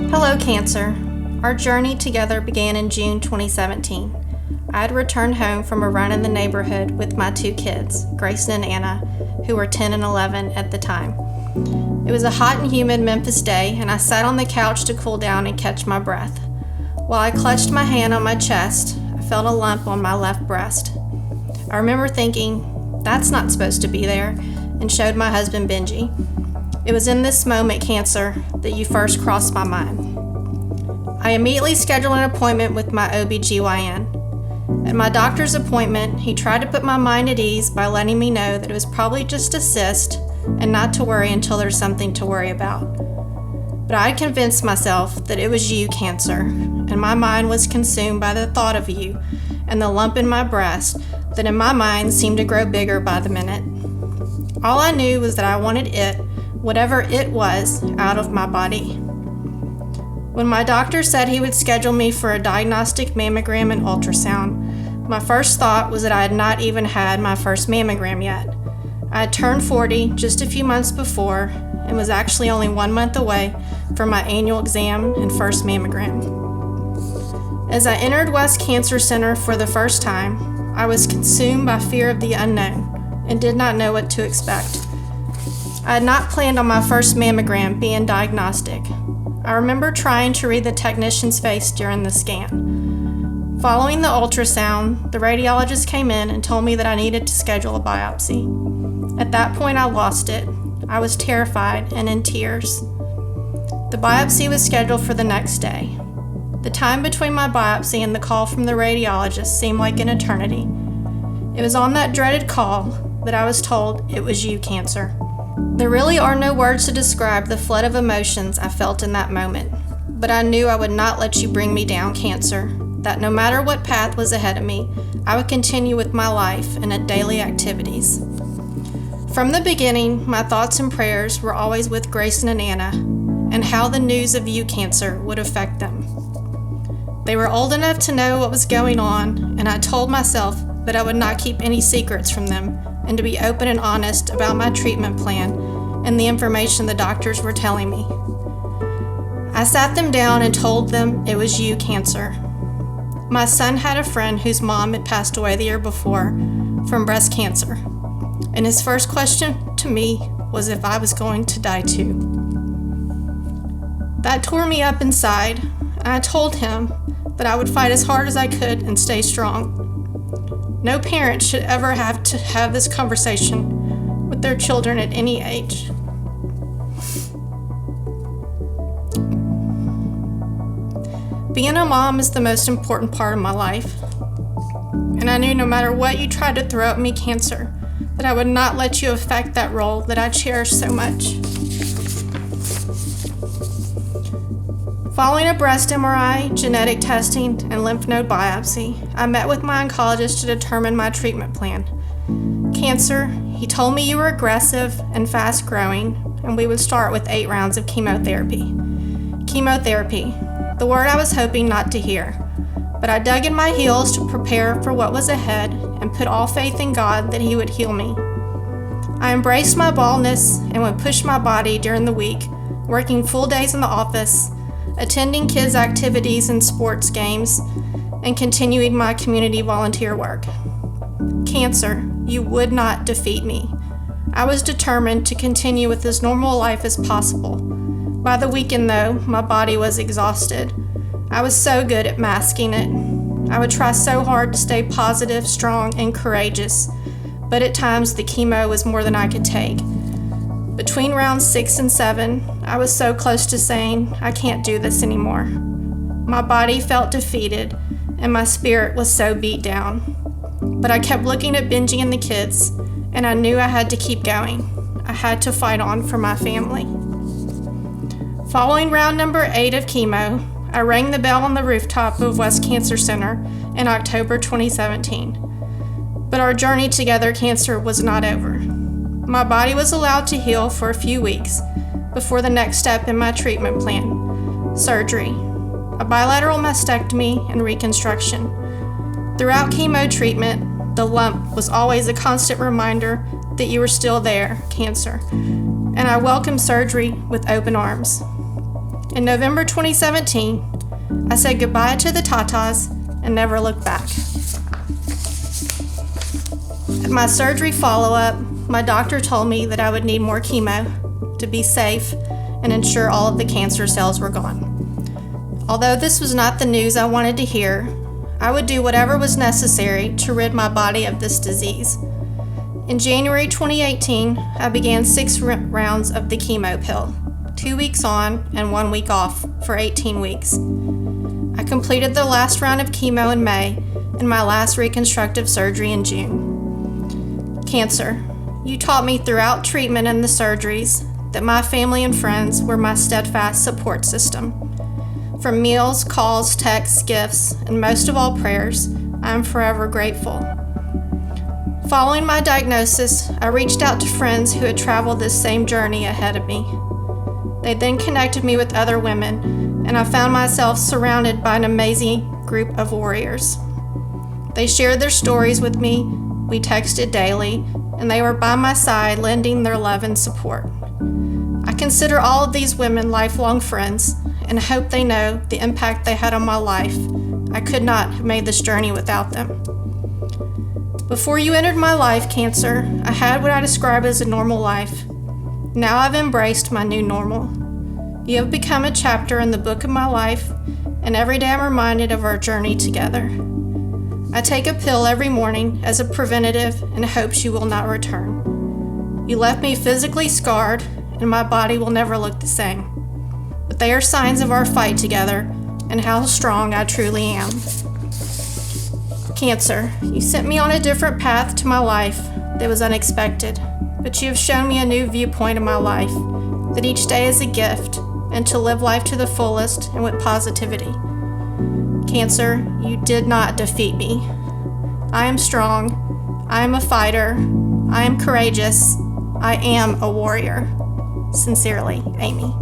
Hello, Cancer. Our journey together began in June 2017. I had returned home from a run in the neighborhood with my two kids, Grayson and Anna, who were 10 and 11 at the time. It was a hot and humid Memphis day, and I sat on the couch to cool down and catch my breath. While I clutched my hand on my chest, I felt a lump on my left breast. I remember thinking, that's not supposed to be there, and showed my husband Benji. It was in this moment, Cancer, that you first crossed my mind. I immediately scheduled an appointment with my OBGYN. At my doctor's appointment, he tried to put my mind at ease by letting me know that it was probably just a cyst and not to worry until there's something to worry about. But I convinced myself that it was you, Cancer, and my mind was consumed by the thought of you and the lump in my breast that in my mind seemed to grow bigger by the minute. All I knew was that I wanted it, whatever it was, out of my body. When my doctor said he would schedule me for a diagnostic mammogram and ultrasound, my first thought was that I had not even had my first mammogram yet. I had turned 40 just a few months before and was actually only 1 month away from my annual exam and first mammogram. As I entered West Cancer Center for the first time, I was consumed by fear of the unknown and did not know what to expect. I had not planned on my first mammogram being diagnostic. I remember trying to read the technician's face during the scan. Following the ultrasound, the radiologist came in and told me that I needed to schedule a biopsy. At that point, I lost it. I was terrified and in tears. The biopsy was scheduled for the next day. The time between my biopsy and the call from the radiologist seemed like an eternity. It was on that dreaded call that I was told it was you, Cancer. There really are no words to describe the flood of emotions I felt in that moment, but I knew I would not let you bring me down, Cancer, that no matter what path was ahead of me, I would continue with my life and daily activities. From the beginning, my thoughts and prayers were always with Grayson and Anna, and how the news of you, Cancer, would affect them. They were old enough to know what was going on, and I told myself that I would not keep any secrets from them and to be open and honest about my treatment plan and the information the doctors were telling me. I sat them down and told them it was you, Cancer. My son had a friend whose mom had passed away the year before from breast cancer, and his first question to me was if I was going to die too. That tore me up inside, and I told him that I would fight as hard as I could and stay strong. No parent should ever have to have this conversation with their children at any age. Being a mom is the most important part of my life, and I knew no matter what you tried to throw at me, Cancer, that I would not let you affect that role that I cherish so much. Following a breast MRI, genetic testing, and lymph node biopsy, I met with my oncologist to determine my treatment plan. Cancer, he told me you were aggressive and fast-growing, and we would start with 8 rounds of chemotherapy. Chemotherapy, the word I was hoping not to hear, but I dug in my heels to prepare for what was ahead and put all faith in God that he would heal me. I embraced my baldness and would push my body during the week, working full days in the office, attending kids' activities and sports games, and continuing my community volunteer work. Cancer, you would not defeat me. I was determined to continue with as normal life as possible. By the weekend, though, my body was exhausted. I was so good at masking it. I would try so hard to stay positive, strong, and courageous, but at times the chemo was more than I could take. Between rounds 6 and 7, I was so close to saying, I can't do this anymore. My body felt defeated, and my spirit was so beat down. But I kept looking at Benji and the kids, and I knew I had to keep going. I had to fight on for my family. Following round number 8 of chemo, I rang the bell on the rooftop of West Cancer Center in October 2017. But our journey together, Cancer, was not over. My body was allowed to heal for a few weeks before the next step in my treatment plan, surgery, a bilateral mastectomy and reconstruction. Throughout chemo treatment, the lump was always a constant reminder that you were still there, Cancer, and I welcomed surgery with open arms. In November 2017, I said goodbye to the Tatas and never looked back. At my surgery follow-up, my doctor told me that I would need more chemo to be safe and ensure all of the cancer cells were gone. Although this was not the news I wanted to hear, I would do whatever was necessary to rid my body of this disease. In January 2018, I began 6 rounds of the chemo pill, 2 weeks on and 1 week off for 18 weeks. I completed the last round of chemo in May and my last reconstructive surgery in June. Cancer, you taught me throughout treatment and the surgeries that my family and friends were my steadfast support system. From meals, calls, texts, gifts, and most of all prayers, I am forever grateful. Following my diagnosis, I reached out to friends who had traveled this same journey ahead of me. They then connected me with other women, and I found myself surrounded by an amazing group of warriors. They shared their stories with me, we texted daily, and they were by my side lending their love and support. I consider all of these women lifelong friends and hope they know the impact they had on my life. I could not have made this journey without them. Before you entered my life, Cancer, I had what I describe as a normal life. Now I've embraced my new normal. You have become a chapter in the book of my life, and every day I'm reminded of our journey together. I take a pill every morning as a preventative in hopes you will not return. You left me physically scarred, and my body will never look the same. But they are signs of our fight together and how strong I truly am. Cancer, you sent me on a different path to my life that was unexpected, but you have shown me a new viewpoint of my life, that each day is a gift, and to live life to the fullest and with positivity. Cancer, you did not defeat me. I am strong. I am a fighter. I am courageous. I am a warrior. Sincerely, Amy.